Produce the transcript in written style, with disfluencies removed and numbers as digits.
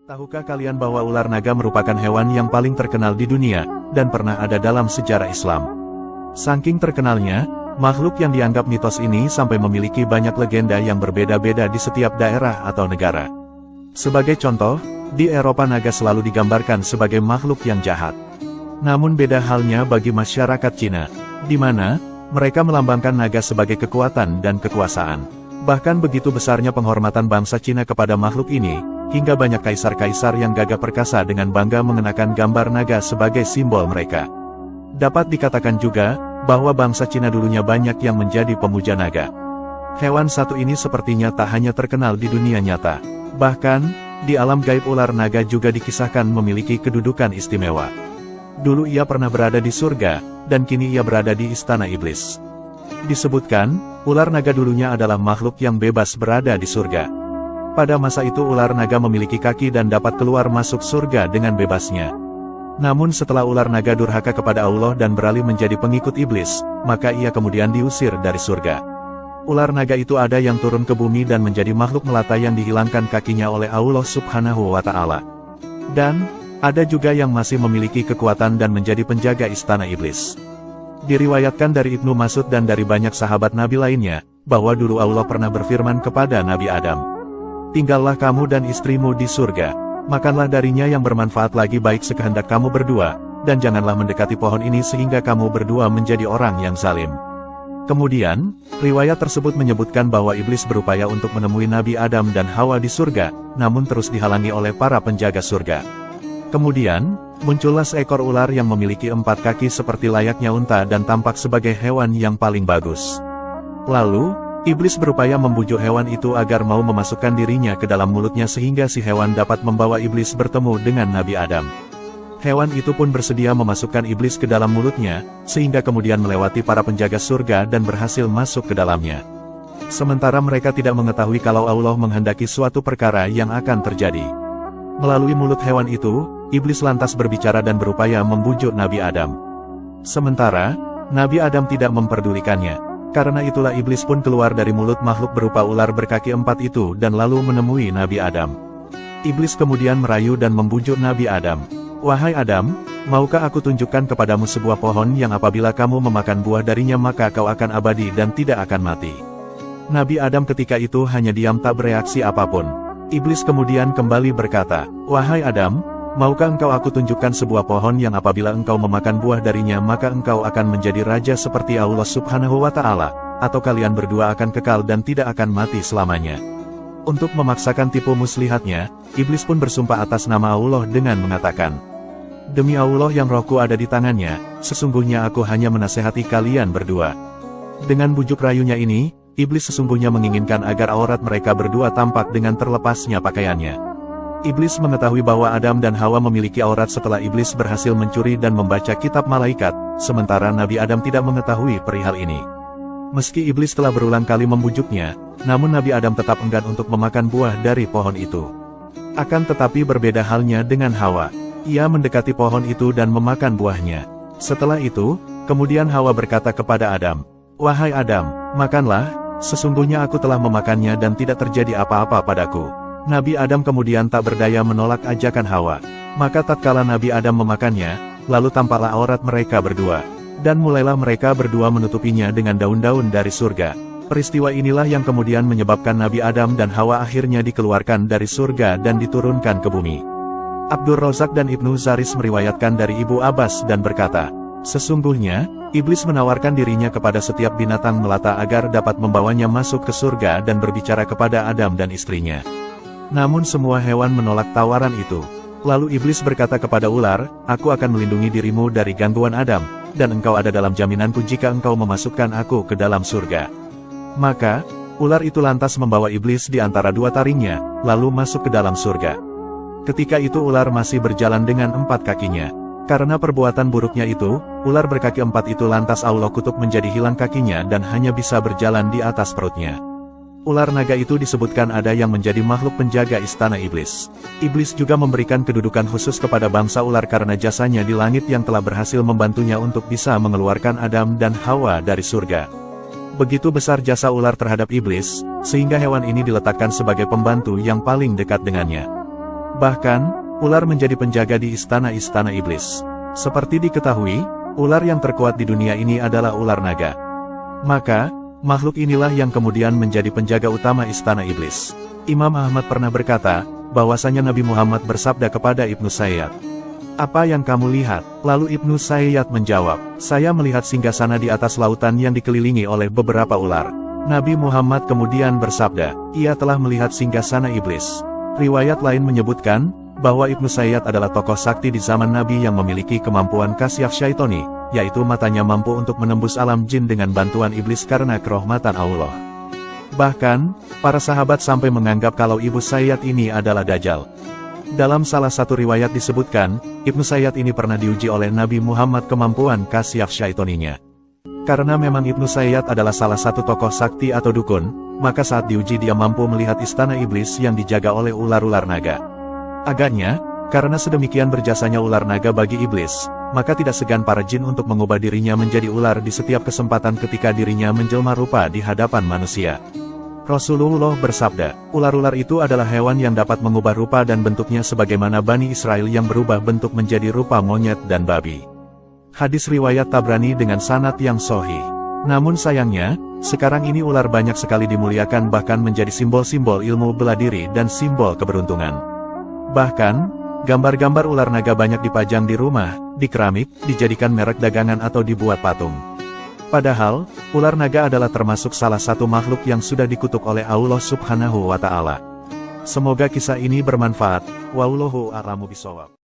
Tahukah kalian bahwa ular naga merupakan hewan yang paling terkenal di dunia, dan pernah ada dalam sejarah Islam? Saking terkenalnya, makhluk yang dianggap mitos ini sampai memiliki banyak legenda yang berbeda-beda di setiap daerah atau negara. Sebagai contoh, di Eropa naga selalu digambarkan sebagai makhluk yang jahat. Namun beda halnya bagi masyarakat Cina, di mana mereka melambangkan naga sebagai kekuatan dan kekuasaan. Bahkan begitu besarnya penghormatan bangsa Cina kepada makhluk ini, hingga banyak kaisar-kaisar yang gagah perkasa dengan bangga mengenakan gambar naga sebagai simbol mereka. Dapat dikatakan juga, bahwa bangsa Cina dulunya banyak yang menjadi pemuja naga. Hewan satu ini sepertinya tak hanya terkenal di dunia nyata. Bahkan, di alam gaib ular naga juga dikisahkan memiliki kedudukan istimewa. Dulu ia pernah berada di surga, dan kini ia berada di istana iblis. Disebutkan, ular naga dulunya adalah makhluk yang bebas berada di surga. Pada masa itu ular naga memiliki kaki dan dapat keluar masuk surga dengan bebasnya. Namun setelah ular naga durhaka kepada Allah dan beralih menjadi pengikut iblis, maka ia kemudian diusir dari surga. Ular naga itu ada yang turun ke bumi dan menjadi makhluk melata yang dihilangkan kakinya oleh Allah Subhanahu wa Ta'ala. Dan ada juga yang masih memiliki kekuatan dan menjadi penjaga istana iblis. Diriwayatkan dari Ibnu Mas'ud dan dari banyak sahabat Nabi lainnya, bahwa dulu Allah pernah berfirman kepada Nabi Adam, "Tinggallah kamu dan istrimu di surga, makanlah darinya yang bermanfaat lagi baik sekehendak kamu berdua, dan janganlah mendekati pohon ini sehingga kamu berdua menjadi orang yang zalim." Kemudian, riwayat tersebut menyebutkan bahwa iblis berupaya untuk menemui Nabi Adam dan Hawa di surga, namun terus dihalangi oleh para penjaga surga. Kemudian, muncullah seekor ular yang memiliki 4 kaki seperti layaknya unta dan tampak sebagai hewan yang paling bagus. Lalu, iblis berupaya membujuk hewan itu agar mau memasukkan dirinya ke dalam mulutnya sehingga si hewan dapat membawa iblis bertemu dengan Nabi Adam. Hewan itu pun bersedia memasukkan iblis ke dalam mulutnya, sehingga kemudian melewati para penjaga surga dan berhasil masuk ke dalamnya. Sementara mereka tidak mengetahui kalau Allah menghendaki suatu perkara yang akan terjadi. Melalui mulut hewan itu, iblis lantas berbicara dan berupaya membujuk Nabi Adam. Sementara, Nabi Adam tidak memperdulikannya. Karena itulah iblis pun keluar dari mulut makhluk berupa ular berkaki 4 itu dan lalu menemui Nabi Adam. Iblis kemudian merayu dan membujuk Nabi Adam. "Wahai Adam, maukah aku tunjukkan kepadamu sebuah pohon yang apabila kamu memakan buah darinya maka kau akan abadi dan tidak akan mati?" Nabi Adam ketika itu hanya diam tak bereaksi apapun. Iblis kemudian kembali berkata, "Wahai Adam, maukah engkau aku tunjukkan sebuah pohon yang apabila engkau memakan buah darinya maka engkau akan menjadi raja seperti Allah Subhanahu wa Ta'ala, atau kalian berdua akan kekal dan tidak akan mati selamanya?" Untuk memaksakan tipu muslihatnya, iblis pun bersumpah atas nama Allah dengan mengatakan, "Demi Allah yang rohku ada di tangannya, sesungguhnya aku hanya menasehati kalian berdua." Dengan bujuk rayunya ini, iblis sesungguhnya menginginkan agar aurat mereka berdua tampak dengan terlepasnya pakaiannya. Iblis mengetahui bahwa Adam dan Hawa memiliki aurat setelah iblis berhasil mencuri dan membaca kitab malaikat, sementara Nabi Adam tidak mengetahui perihal ini. Meski iblis telah berulang kali membujuknya, namun Nabi Adam tetap enggan untuk memakan buah dari pohon itu. Akan tetapi berbeda halnya dengan Hawa. Ia mendekati pohon itu dan memakan buahnya. Setelah itu, kemudian Hawa berkata kepada Adam, "Wahai Adam, makanlah, sesungguhnya aku telah memakannya dan tidak terjadi apa-apa padaku." Nabi Adam kemudian tak berdaya menolak ajakan Hawa. Maka tatkala Nabi Adam memakannya, lalu tampaklah aurat mereka berdua. Dan mulailah mereka berdua menutupinya dengan daun-daun dari surga. Peristiwa inilah yang kemudian menyebabkan Nabi Adam dan Hawa akhirnya dikeluarkan dari surga dan diturunkan ke bumi. Abdur Razak dan Ibnu Zaris meriwayatkan dari Ibu Abbas dan berkata, "Sesungguhnya, iblis menawarkan dirinya kepada setiap binatang melata agar dapat membawanya masuk ke surga dan berbicara kepada Adam dan istrinya. Namun semua hewan menolak tawaran itu. Lalu iblis berkata kepada ular, 'Aku akan melindungi dirimu dari gangguan Adam, dan engkau ada dalam jaminanku jika engkau memasukkan aku ke dalam surga.' Maka, ular itu lantas membawa iblis di antara 2 taringnya, lalu masuk ke dalam surga. Ketika itu ular masih berjalan dengan 4 kakinya. Karena perbuatan buruknya itu, ular berkaki 4 itu lantas Allah kutuk menjadi hilang kakinya dan hanya bisa berjalan di atas perutnya. Ular naga itu disebutkan ada yang menjadi makhluk penjaga istana iblis. Iblis juga memberikan kedudukan khusus kepada bangsa ular karena jasanya di langit yang telah berhasil membantunya untuk bisa mengeluarkan Adam dan Hawa dari surga. Begitu besar jasa ular terhadap iblis, sehingga hewan ini diletakkan sebagai pembantu yang paling dekat dengannya. Bahkan, ular menjadi penjaga di istana-istana iblis. Seperti diketahui, ular yang terkuat di dunia ini adalah ular naga. Maka, makhluk inilah yang kemudian menjadi penjaga utama istana iblis. Imam Ahmad pernah berkata, bahwasanya Nabi Muhammad bersabda kepada Ibnu Sayyad, "Apa yang kamu lihat?" Lalu Ibnu Sayyad menjawab, "Saya melihat singgasana di atas lautan yang dikelilingi oleh beberapa ular." Nabi Muhammad kemudian bersabda, "Ia telah melihat singgasana iblis." Riwayat lain menyebutkan, bahwa Ibnu Sayyad adalah tokoh sakti di zaman Nabi yang memiliki kemampuan kasyaf syaitoni, yaitu matanya mampu untuk menembus alam jin dengan bantuan iblis karena kerahmatan Allah. Bahkan, para sahabat sampai menganggap kalau Ibnu Sayyad ini adalah Dajjal. Dalam salah satu riwayat disebutkan, Ibnu Sayyad ini pernah diuji oleh Nabi Muhammad kemampuan kasyaf syaitoninya. Karena memang Ibnu Sayyad adalah salah satu tokoh sakti atau dukun, maka saat diuji dia mampu melihat istana iblis yang dijaga oleh ular-ular naga. Agaknya, karena sedemikian berjasanya ular naga bagi iblis, maka tidak segan para jin untuk mengubah dirinya menjadi ular di setiap kesempatan ketika dirinya menjelma rupa di hadapan manusia. Rasulullah bersabda, ular-ular itu adalah hewan yang dapat mengubah rupa dan bentuknya sebagaimana Bani Israel yang berubah bentuk menjadi rupa monyet dan babi. Hadis riwayat Tabrani dengan sanad yang sahih. Namun sayangnya, sekarang ini ular banyak sekali dimuliakan bahkan menjadi simbol-simbol ilmu bela diri dan simbol keberuntungan. Bahkan, gambar-gambar ular naga banyak dipajang di rumah, di keramik, dijadikan merek dagangan atau dibuat patung. Padahal, ular naga adalah termasuk salah satu makhluk yang sudah dikutuk oleh Allah Subhanahu wa Ta'ala. Semoga kisah ini bermanfaat. Wallahu a'lamu bishawab.